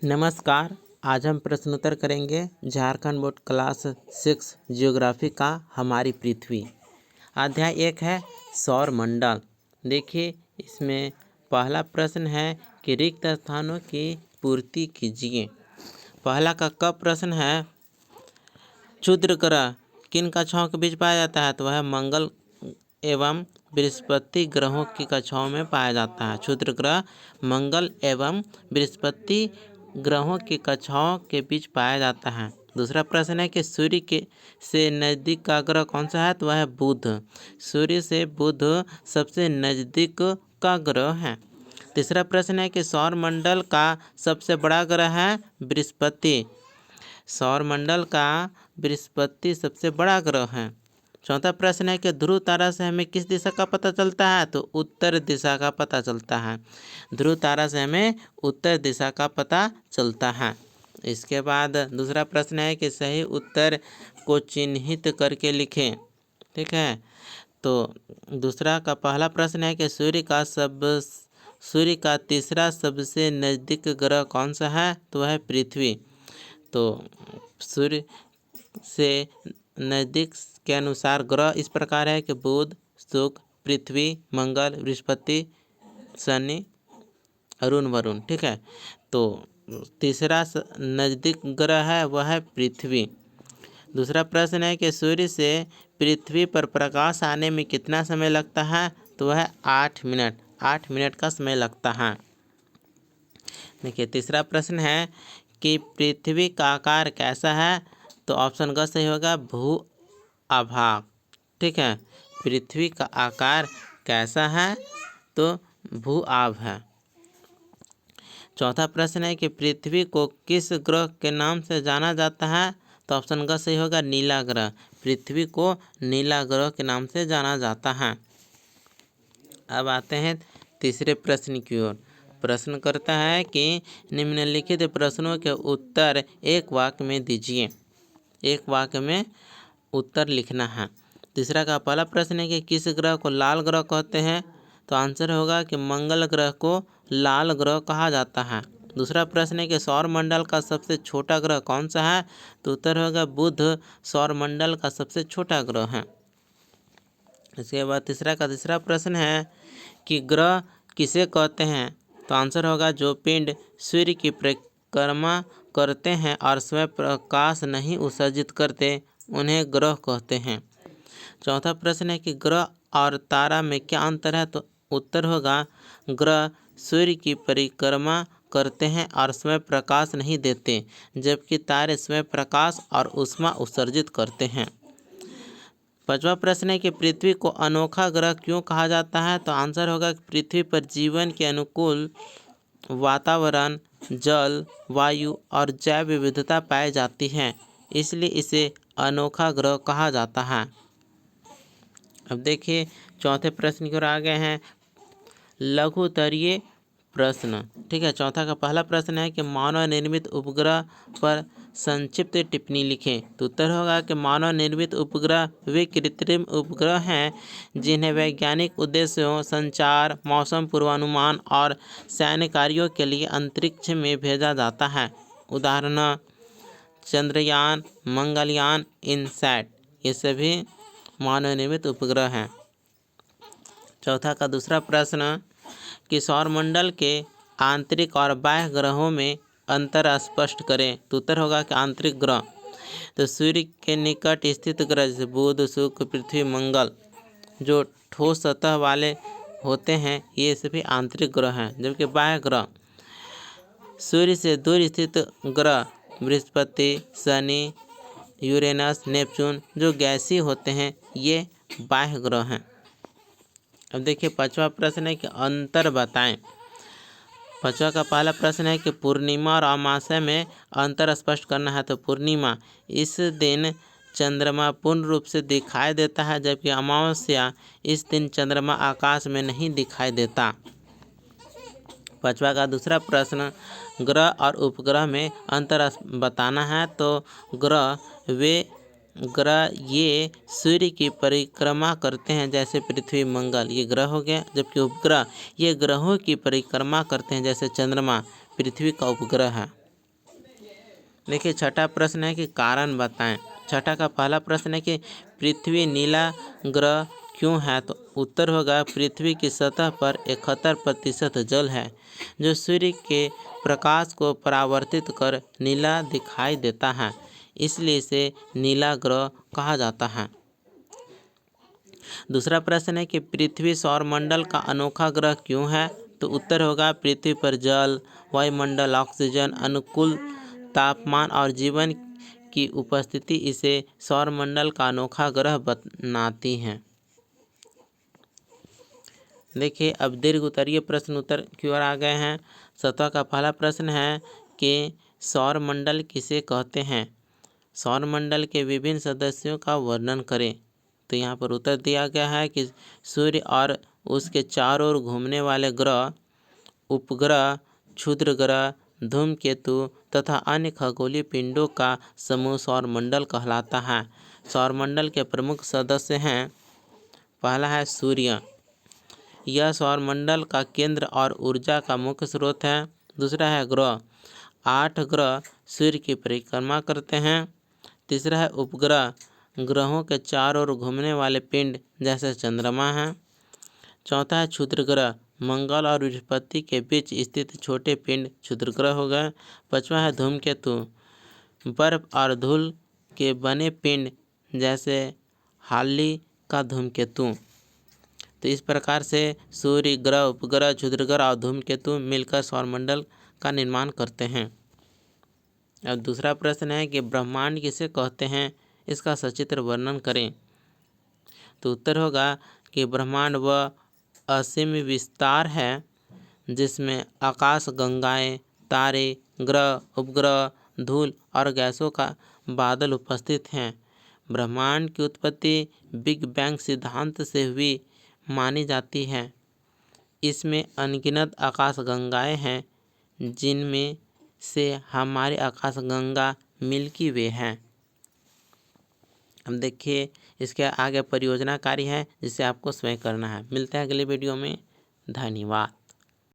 नमस्कार। आज हम प्रश्नोत्तर करेंगे झारखंड बोर्ड क्लास 6 जियोग्राफी का हमारी पृथ्वी। अध्याय 1 है सौर मंडल। देखिए इसमें पहला प्रश्न है कि रिक्त स्थानों की पूर्ति कीजिए। पहला का क प्रश्न है क्षुद्र ग्रह किन कक्षाओं के बीच पाया जाता है, तो वह मंगल एवं बृहस्पति ग्रहों की कक्षाओं में पाया जाता है। क्षुद्र ग्रह मंगल एवं बृहस्पति ग्रहों की कक्षाओं के बीच पाया जाता है। दूसरा प्रश्न है कि सूर्य के से नज़दीक का ग्रह कौन सा है, तो वह है बुध। सूर्य से बुध सबसे नज़दीक का ग्रह है। तीसरा प्रश्न है कि सौर मंडल का सबसे बड़ा ग्रह है बृहस्पति। सौर मंडल का बृहस्पति सबसे बड़ा ग्रह है। चौथा प्रश्न है कि ध्रुव तारा से हमें किस दिशा का पता चलता है, तो उत्तर दिशा का पता चलता है। ध्रुव तारा से हमें उत्तर दिशा का पता चलता है। इसके बाद दूसरा प्रश्न है कि सही उत्तर को चिन्हित करके लिखें। ठीक है, तो दूसरा का पहला प्रश्न है कि सूर्य का तीसरा सबसे नज़दीक ग्रह कौन सा है, तो वह है पृथ्वी। तो सूर्य से नज़दीक के अनुसार ग्रह इस प्रकार है कि बुध, शुक्र, पृथ्वी, मंगल, बृहस्पति, शनि, अरुण, वरुण। ठीक है, तो तीसरा नज़दीक ग्रह है वह है पृथ्वी। दूसरा प्रश्न है कि सूर्य से पृथ्वी पर प्रकाश आने में कितना समय लगता है, तो वह 8 मिनट। 8 मिनट का समय लगता है। देखिए तीसरा प्रश्न है कि पृथ्वी का आकार कैसा है, तो ऑप्शन ग सही होगा भू आभाग। ठीक है, पृथ्वी का आकार कैसा है, तो भू आभ है। चौथा प्रश्न है कि पृथ्वी को किस ग्रह के नाम से जाना जाता है, तो ऑप्शन ग सही होगा नीला ग्रह। पृथ्वी को नीला ग्रह के नाम से जाना जाता है। अब आते हैं तीसरे प्रश्न की ओर। प्रश्न करता है कि निम्नलिखित प्रश्नों के उत्तर एक वाक्य में दीजिए। एक वाक्य में उत्तर लिखना है। तीसरा का पहला प्रश्न है कि किस ग्रह को लाल ग्रह कहते हैं, तो आंसर होगा कि मंगल ग्रह को लाल ग्रह कहा जाता है। दूसरा प्रश्न है कि सौर मंडल का सबसे छोटा ग्रह कौन सा है, तो उत्तर होगा बुध सौर मंडल का सबसे छोटा ग्रह है। इसके बाद तीसरा प्रश्न है कि ग्रह किसे कहते हैं, तो आंसर होगा जो पिंड सूर्य की परिक्रमा करते हैं और स्वयं प्रकाश नहीं उत्सर्जित करते, उन्हें ग्रह कहते हैं। चौथा प्रश्न है कि ग्रह और तारा में क्या अंतर है, तो उत्तर होगा ग्रह सूर्य की परिक्रमा करते हैं और स्वयं प्रकाश नहीं देते, जबकि तारे स्वयं प्रकाश और ऊष्मा उत्सर्जित करते हैं। पांचवा प्रश्न है कि पृथ्वी को अनोखा ग्रह क्यों कहा जाता है, तो आंसर होगा कि पृथ्वी पर जीवन के अनुकूल वातावरण, जल, वायु और जैव विविधता पाई जाती है, इसलिए इसे अनोखा ग्रह कहा जाता है। अब देखिए चौथे प्रश्न की ओर आ गए हैं लघुत्तरीय प्रश्न। ठीक है, चौथा का पहला प्रश्न है कि मानव निर्मित उपग्रह पर संक्षिप्त टिप्पणी लिखें। तो उत्तर होगा कि मानव निर्मित उपग्रह वे कृत्रिम उपग्रह हैं जिन्हें वैज्ञानिक उद्देश्यों, संचार, मौसम पूर्वानुमान और सैन्य कार्यों के लिए अंतरिक्ष में भेजा जाता है। उदाहरण चंद्रयान, मंगलयान, इनसैट, ये सभी मानव निर्मित उपग्रह हैं। चौथा का दूसरा प्रश्न कि सौरमंडल के आंतरिक और बाह्य ग्रहों में अंतर स्पष्ट करें। तो उत्तर होगा कि आंतरिक ग्रह तो सूर्य के निकट स्थित ग्रह जैसे बुध, शुक्र, पृथ्वी, मंगल जो ठोस सतह वाले होते हैं, ये सभी आंतरिक ग्रह हैं। जबकि बाह्य ग्रह सूर्य से दूर स्थित ग्रह बृहस्पति, शनि, यूरेनस, नेपच्यून जो गैसीय होते हैं, ये बाह्य ग्रह हैं। अब देखिए पांचवा प्रश्न है कि अंतर बताएं। पांचवा का पहला प्रश्न है कि पूर्णिमा और अमावस्या में अंतर स्पष्ट करना है। तो पूर्णिमा इस दिन चंद्रमा पूर्ण रूप से दिखाई देता है, जबकि अमावस्या इस दिन चंद्रमा आकाश में नहीं दिखाई देता। पांचवा का दूसरा प्रश्न ग्रह और उपग्रह में अंतर बताना है। तो ग्रह ये सूर्य की परिक्रमा करते हैं जैसे पृथ्वी, मंगल, ये ग्रह हो गए। जबकि उपग्रह ये ग्रहों की परिक्रमा करते हैं जैसे चंद्रमा पृथ्वी का उपग्रह है। देखिए छठा प्रश्न है कि कारण बताएं। छठा का पहला प्रश्न है कि पृथ्वी नीला ग्रह क्यों है? तो उत्तर होगा पृथ्वी की सतह पर 71% जल है जो सूर्य के प्रकाश को परावर्तित कर नीला दिखाई देता है, इसलिए इसे नीला ग्रह कहा जाता है। दूसरा प्रश्न है कि पृथ्वी सौरमंडल का अनोखा ग्रह क्यों है? तो उत्तर होगा पृथ्वी पर जल, वायुमंडल, ऑक्सीजन, अनुकूल तापमान और जीवन की उपस्थिति इसे सौरमंडल का अनोखा ग्रह बनाती है। देखिए अब दीर्घ उत्तरीय प्रश्न उत्तर की ओर आ गए हैं। 7वां का पहला प्रश्न है कि सौरमंडल किसे कहते हैं? सौरमंडल के विभिन्न सदस्यों का वर्णन करें। तो यहाँ पर उत्तर दिया गया है कि सूर्य और उसके चारों ओर घूमने वाले ग्रह, उपग्रह, क्षुद्र ग्रह, धूमकेतु तथा अन्य खगोलीय पिंडों का समूह सौरमंडल कहलाता है। सौरमंडल के प्रमुख सदस्य हैं, पहला है सूर्य, यह सौरमंडल का केंद्र और ऊर्जा का मुख्य स्रोत है। दूसरा है ग्रह, 8 ग्रह सूर्य की परिक्रमा करते हैं। तीसरा है उपग्रह, ग्रहों के चारों ओर घूमने वाले पिंड जैसे चंद्रमा हैं। चौथा है क्षुद्र ग्रह, मंगल और बृहस्पति के बीच स्थित छोटे पिंड क्षुद्र ग्रह हो गए। पांचवा है धूमकेतु, बर्फ और धूल के बने पिंड जैसे हाली का धूमकेतु। तो इस प्रकार से सूर्य, ग्रह, उपग्रह, क्षुद्र ग्रह और धूमकेतु मिलकर सौरमंडल का निर्माण करते हैं। अब दूसरा प्रश्न है कि ब्रह्मांड किसे कहते हैं? इसका सचित्र वर्णन करें। तो उत्तर होगा कि ब्रह्मांड वह असीम विस्तार है जिसमें आकाश गंगाएं, तारे, ग्रह, उपग्रह, धूल और गैसों का बादल उपस्थित हैं। ब्रह्मांड की उत्पत्ति बिग बैंग सिद्धांत से हुई मानी जाती है। इसमें अनगिनत आकाशगंगाएं हैं जिनमें से हमारी आकाशगंगा मिल्की वे है। अब देखिए इसके आगे परियोजना कार्य है जिसे आपको स्वयं करना है। मिलते हैं अगले वीडियो में। धन्यवाद।